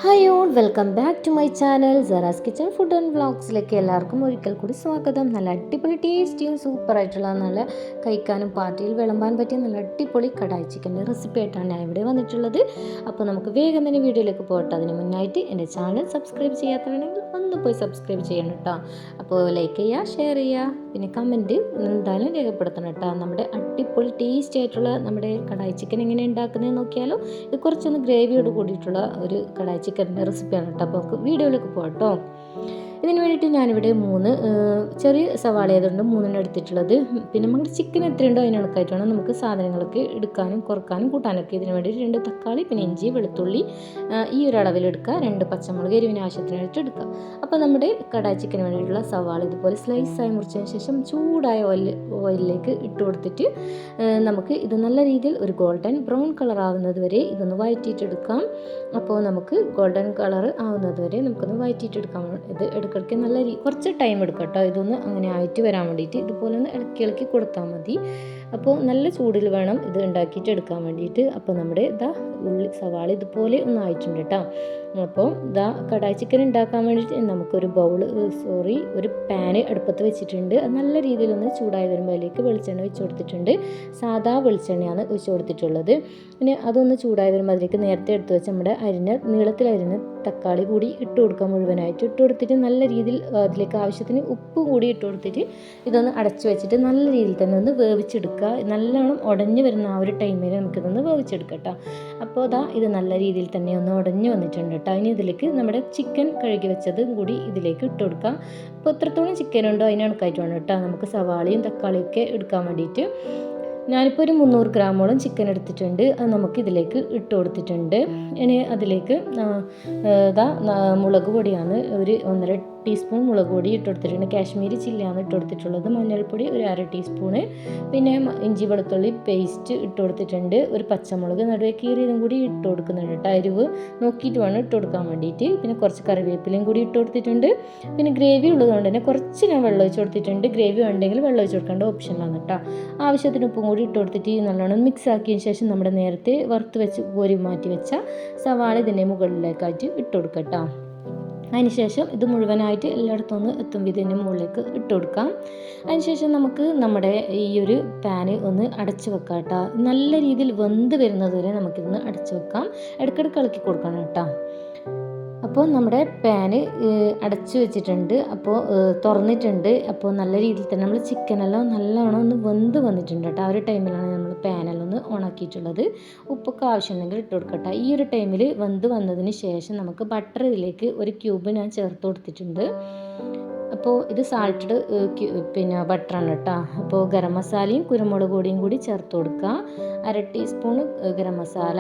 Hi all, welcome back to my channel Sara's kitchen food and വ്ളോഗ്സിലേക്ക് എല്ലാവർക്കും ഒരിക്കൽ കൂടി സ്വാഗതം. നല്ല അടിപൊളി ടേസ്റ്റിയും സൂപ്പറായിട്ടുള്ള നല്ല കഴിക്കാനും പാർട്ടിയിൽ വിളമ്പാൻ പറ്റിയ നല്ല അടിപൊളി കടായി ചിക്കൻ്റെ റെസിപ്പി ആയിട്ടാണ് ഞാൻ ഇവിടെ വന്നിട്ടുള്ളത്. അപ്പോൾ നമുക്ക് വേഗം തന്നെ വീഡിയോയിലേക്ക് പോകട്ടെ. അതിന് മുന്നായിട്ട് എൻ്റെ ചാനൽ സബ്സ്ക്രൈബ് ചെയ്യാത്തവരാണെങ്കിൽ ഒന്ന് പോയി സബ്സ്ക്രൈബ് ചെയ്യണം കേട്ടോ. അപ്പോൾ ലൈക്ക് ചെയ്യുക, ഷെയർ ചെയ്യുക, പിന്നെ കമൻറ്റ് എന്തായാലും രേഖപ്പെടുത്തണം കേട്ടോ. നമ്മുടെ അടിപൊളി ടേസ്റ്റി ആയിട്ടുള്ള നമ്മുടെ കടായി ചിക്കൻ എങ്ങനെ ഉണ്ടാക്കുന്നത് നോക്കിയാലോ. ഇത് കുറച്ചൊന്ന് ഗ്രേവിയോട് കൂടിയിട്ടുള്ള ഒരു കടായി ചിക്കൻ്റെ റെസിപ്പിയാണ് കേട്ടോ. അപ്പോൾ നമുക്ക് വീഡിയോയിലേക്ക് പോകാം കേട്ടോ. ഇതിന് വേണ്ടിയിട്ട് ഞാനിവിടെ 3 ചെറിയ സവാള ആയതുകൊണ്ട് 3 എടുത്തിട്ടുള്ളത്. പിന്നെ നമുക്ക് ചിക്കൻ എത്രയുണ്ടോ അതിനൊക്കെ വേണം നമുക്ക് സാധനങ്ങളൊക്കെ എടുക്കാനും കുറക്കാനും കൂട്ടാനൊക്കെ. ഇതിന് വേണ്ടി 2 തക്കാളി, പിന്നെ ഇഞ്ചി വെളുത്തുള്ളി ഈ ഒരു അളവിലെടുക്കുക. 2 പച്ചമുളക് എരിവിന് ആവശ്യത്തിനായിട്ട് എടുക്കുക. അപ്പോൾ നമ്മുടെ കടായി ചിക്കന് വേണ്ടിയിട്ടുള്ള സവാള ഇതുപോലെ സ്ലൈസായി മുറിച്ചതിന് ശേഷം ചൂടായ ഓയിലിലേക്ക് ഇട്ട് കൊടുത്തിട്ട് നമുക്ക് ഇത് നല്ല രീതിയിൽ ഒരു ഗോൾഡൻ ബ്രൗൺ കളർ ആവുന്നത് വരെ ഇതൊന്ന് വഴറ്റിയിട്ടെടുക്കാം. അപ്പോൾ നമുക്ക് ഗോൾഡൻ കളർ ആവുന്നത് വരെ നമുക്കൊന്ന് വഴറ്റിയിട്ടെടുക്കാം. ഇത് ഇടയ്ക്കിടയ്ക്ക് നല്ല കുറച്ച് ടൈം എടുക്കും കേട്ടോ. ഇതൊന്ന് അങ്ങനെ ആയിട്ട് വരാൻ വേണ്ടിയിട്ട് ഇതുപോലെ ഒന്ന് ഇളക്കി കൊടുത്താൽ മതി. അപ്പോൾ നല്ല ചൂടിൽ വേണം ഇത് ഉണ്ടാക്കിയിട്ട് എടുക്കാൻ വേണ്ടിയിട്ട്. അപ്പോൾ നമ്മുടെ സവാള ഇതുപോലെ ഒന്ന് ആയിട്ടുണ്ട് കേട്ടോ. അപ്പോൾ കടായി ചിക്കൻ ഉണ്ടാക്കാൻ വേണ്ടിയിട്ട് നമുക്കൊരു ഒരു പാന് അടുപ്പത്ത് വെച്ചിട്ടുണ്ട്. അത് നല്ല രീതിയിലൊന്ന് ചൂടായി വരുമ്പോൾ അതിലേക്ക് വെളിച്ചെണ്ണ ഒഴിച്ച് കൊടുത്തിട്ടുണ്ട്. സാധാ വെളിച്ചെണ്ണയാണ് ഒഴിച്ച് കൊടുത്തിട്ടുള്ളത്. പിന്നെ അതൊന്ന് ചൂടായി വരുമ്പോൾ അതിലേക്ക് നേരത്തെ എടുത്ത് വെച്ച് നമ്മുടെ നീളത്തിലരിഞ്ഞ തക്കാളി കൂടി ഇട്ട് കൊടുക്കുക. മുഴുവനായിട്ട് ഇട്ട് കൊടുത്തിട്ട് നല്ല രീതിയിൽ അതിലേക്ക് ആവശ്യത്തിന് ഉപ്പ് കൂടി ഇട്ട് കൊടുത്തിട്ട് ഇതൊന്ന് അടച്ചു വെച്ചിട്ട് നല്ല രീതിയിൽ തന്നെ ഒന്ന് വേവിച്ചെടുക്കുക. നല്ലോണം ഉടഞ്ഞു വരുന്ന ആ ഒരു ടൈമിൽ നമുക്കിതൊന്ന് വേവിച്ചെടുക്കാം കേട്ടോ. അപ്പോൾ ഇത് നല്ല രീതിയിൽ തന്നെ ഒന്ന് ഉടഞ്ഞു വന്നിട്ടുണ്ട് കേട്ടോ. ഇനി ഇതിലേക്ക് നമ്മുടെ ചിക്കൻ കഴുകി വെച്ചതും കൂടി ഇതിലേക്ക് ഇട്ട് കൊടുക്കാം. അപ്പോൾ എത്രത്തോളം ചിക്കൻ ഉണ്ടോ അതിനകണക്കായിട്ട് വേണം കേട്ടോ നമുക്ക് സവാളയും തക്കാളിയൊക്കെ എടുക്കാൻ വേണ്ടിയിട്ട്. ഞാനിപ്പോൾ ഒരു 300 ഗ്രാമോളം ചിക്കൻ എടുത്തിട്ടുണ്ട്. അത് നമുക്ക് ഇതിലേക്ക് ഇട്ട് കൊടുത്തിട്ടുണ്ട്. ഇനി അതിലേക്ക് മുളക് പൊടിയാണ് ഒരു 1.5 ടീസ്പൂൺ മുളക് പൊടി ഇട്ട് കൊടുത്തിട്ടുണ്ട്. കാശ്മീരി ചില്ലിയാണ് ഇട്ട് കൊടുത്തിട്ടുള്ളത്. മഞ്ഞൾപ്പൊടി ഒരു 1/2 ടീസ്പൂണ്, പിന്നെ ഇഞ്ചി വെളുത്തുള്ളി പേസ്റ്റ് ഇട്ട് കൊടുത്തിട്ടുണ്ട്. ഒരു പച്ചമുളക് നടുവേ കീറിയതും കൂടി ഇട്ട് കൊടുക്കുന്നുണ്ട് കേട്ടോ. എരിവ് നോക്കിയിട്ട് വേണം ഇട്ട് കൊടുക്കാൻ വേണ്ടിയിട്ട്. പിന്നെ കുറച്ച് കറിവേപ്പിലയും കൂടി ഇട്ട് കൊടുത്തിട്ടുണ്ട്. പിന്നെ ഗ്രേവി ഉള്ളതുകൊണ്ട് തന്നെ കുറച്ച് ഞാൻ വെള്ളം ഒഴിച്ച് കൊടുത്തിട്ടുണ്ട്. ഗ്രേവി ഉണ്ടെങ്കിൽ വെള്ളം ഒഴിച്ച് കൊടുക്കേണ്ട ഓപ്ഷനാണ് കേട്ടോ. ആവശ്യത്തിന് ഉപ്പും കൂടി ഇട്ട് കൊടുത്തിട്ട് നല്ലോണം മിക്സ് ആക്കിയതിന് ശേഷം നമ്മുടെ നേരത്തെ വറുത്ത് വെച്ച് കോരി മാറ്റി വെച്ച സവാള ഇതിൻ്റെ മുകളിലേക്കായിട്ട് ഇട്ട് കൊടുക്കട്ടോ. അതിനുശേഷം ഇത് മുഴുവനായിട്ട് എല്ലായിടത്തും ഒന്ന് എത്തുമ്പോൾ ഇതിൻ്റെ മുകളിലേക്ക് ഇട്ട് കൊടുക്കാം. അതിനുശേഷം നമുക്ക് നമ്മുടെ ഈ ഒരു പാന് ഒന്ന് അടച്ച് വെക്കാം കേട്ടോ. നല്ല രീതിയിൽ വെന്ത് വരുന്നത് വരെ നമുക്കിതൊന്ന് അടച്ച് വെക്കാം. ഇടയ്ക്കിടയ്ക്ക് ഇളക്കി കൊടുക്കണം കേട്ടോ. അപ്പോൾ നമ്മുടെ പാന് അടച്ചു വെച്ചിട്ടുണ്ട്. അപ്പോൾ തുറന്നിട്ടുണ്ട്. അപ്പോൾ നല്ല രീതിയിൽ തന്നെ നമ്മൾ ചിക്കനെല്ലാം നല്ലോണം ഒന്ന് വെന്ത് വന്നിട്ടുണ്ട് കേട്ടോ. ആ ഒരു ടൈമിലാണ് നമ്മൾ പാനെല്ലാം ഒന്ന് ഓണാക്കിയിട്ടുള്ളത്. ഉപ്പൊക്കെ ആവശ്യമുണ്ടെങ്കിൽ ഇട്ട് കൊടുക്കട്ടെ. ഈ ഒരു ടൈമിൽ വെന്ത് വന്നതിന് ശേഷം നമുക്ക് ബട്ടർ ഇതിലേക്ക് ഒരു ക്യൂബ് ഞാൻ ചേർത്ത് കൊടുത്തിട്ടുണ്ട്. അപ്പോൾ ഇത് സാൾട്ടഡ് പിന്നെ ബട്ടറാണ് കേട്ടോ. അപ്പോൾ ഗരം മസാലയും കുരുമുളക് പൊടിയും കൂടി ചേർത്ത് കൊടുക്കുക. 1/2 ടീസ്പൂൺ ഗരം മസാല,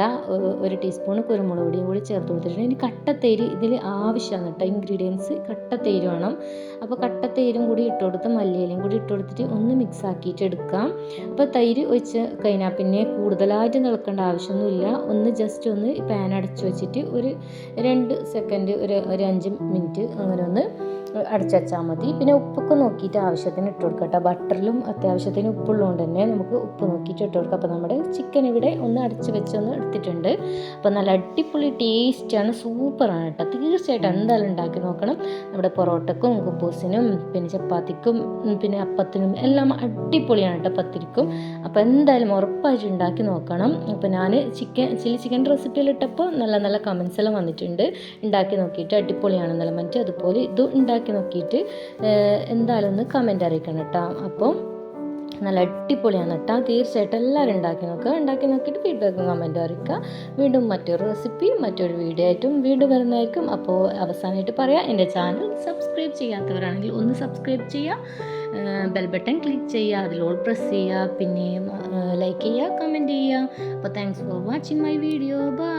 1 ടീസ്പൂൺ കുരുമുളക് പൊടിയും കൂടി ചേർത്ത് കൊടുത്തിട്ടുണ്ട്. ഇനി കട്ടത്തൈര് ഇതിൽ ആവശ്യമാണ് കേട്ടോ. ഇൻഗ്രീഡിയൻസ് കട്ടത്തൈര് വേണം. അപ്പോൾ കട്ടത്തൈരും കൂടി ഇട്ട് കൊടുത്ത് മല്ലിയിലയും കൂടി ഇട്ട് കൊടുത്തിട്ട് ഒന്ന് മിക്സ് ആക്കിയിട്ട് എടുക്കാം. അപ്പോൾ തൈര് ഒഴിച്ച് കഴിഞ്ഞാൽ പിന്നെ കൂടുതലായിട്ട് നിളക്കേണ്ട ആവശ്യമൊന്നുമില്ല. ഒന്ന് ജസ്റ്റ് ഒന്ന് പാൻ അടച്ചു വെച്ചിട്ട് ഒരു 2 സെക്കൻഡ് ഒരു 5 മിനിറ്റ് അങ്ങനെ ഒന്ന് അടച്ചു വെച്ചാൽ മതി. പിന്നെ ഉപ്പൊക്കെ നോക്കിയിട്ട് ആവശ്യത്തിന് ഇട്ട് കൊടുക്കട്ടെ. ബട്ടറിലും അത്യാവശ്യത്തിന് ഉപ്പുള്ളതുകൊണ്ട് തന്നെ നമുക്ക് ഉപ്പ് നോക്കിയിട്ട് ഇട്ട് കൊടുക്കാം. അപ്പോൾ നമ്മുടെ ചിക്കൻ ഇവിടെ ഒന്ന് അടച്ച് വെച്ചൊന്ന് എടുത്തിട്ടുണ്ട്. അപ്പോൾ നല്ല അടിപൊളി ടേസ്റ്റാണ്, സൂപ്പറാണ് കേട്ടോ. തീർച്ചയായിട്ടും എന്തായാലും ഉണ്ടാക്കി നോക്കണം. നമ്മുടെ പൊറോട്ടക്കും കുബൂസിനും പിന്നെ ചപ്പാത്തിക്കും പിന്നെ അപ്പത്തിനും എല്ലാം അടിപൊളിയാണ് കേട്ടോ, പത്തിരിക്കും. അപ്പോൾ എന്തായാലും ഉറപ്പായിട്ട് ഉണ്ടാക്കി നോക്കണം. അപ്പോൾ ഞാൻ ചില്ലി ചിക്കൻ റെസിപ്പിയിൽ ഇട്ടപ്പോൾ നല്ല നല്ല കമൻസ് എല്ലാം വന്നിട്ടുണ്ട്. ഉണ്ടാക്കി നോക്കിയിട്ട് അടിപൊളിയാണെന്നെല്ലാം പറഞ്ഞിട്ട്. അതുപോലെ ഇതും ഉണ്ടാക്കി നോക്കിയിട്ട് എന്തായാലും ഒന്ന് കമൻറ്റ് അറിയിക്കണം കേട്ടോ. അപ്പോൾ നല്ല അടിപൊളിയാണ് കേട്ടോ. തീർച്ചയായിട്ടും എല്ലാവരും ഉണ്ടാക്കി നോക്കുക. ഉണ്ടാക്കി നോക്കിയിട്ട് ഫീഡ്ബാക്കും കമൻറ്റും അറിയിക്കുക. വീണ്ടും മറ്റൊരു റെസിപ്പി മറ്റൊരു വീഡിയോ ആയിട്ടും വീണ്ടും വരുന്നതായിരിക്കും. അപ്പോൾ അവസാനമായിട്ട് പറയാം, എൻ്റെ ചാനൽ സബ്സ്ക്രൈബ് ചെയ്യാത്തവരാണെങ്കിൽ ഒന്ന് സബ്സ്ക്രൈബ് ചെയ്യുക, ബെൽ ബട്ടൺ ക്ലിക്ക് ചെയ്യുക, അതിൽ ഓൾ പ്രസ് ചെയ്യുക, പിന്നെ ലൈക്ക് ചെയ്യുക, കമൻറ്റ് ചെയ്യുക. അപ്പോൾ thanks for watching my video. By.